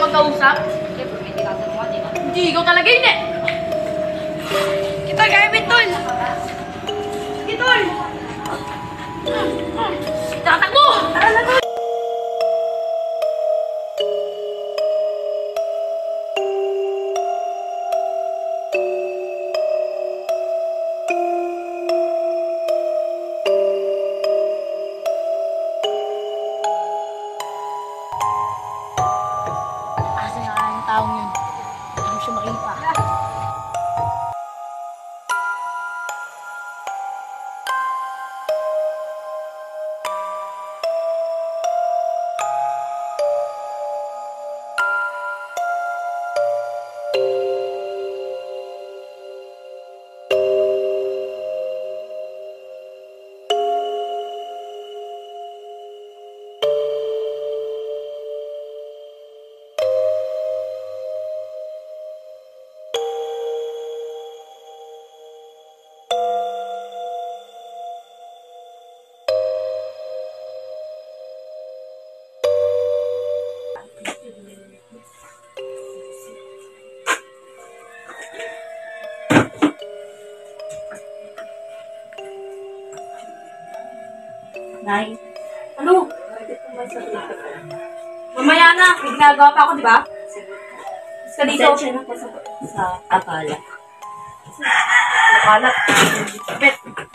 Magkausap? Hindi, ikaw talaga yun eh! Kitol, kaya Tol! Kitol! Tatakbo! Tara na, Tol! Taong yun. Hindi siya makita. Nay, ano? Mamaya na, may ginagawa pa ako, di ba? Sa dito. Pasensya na po sa akala. Akala. Bet.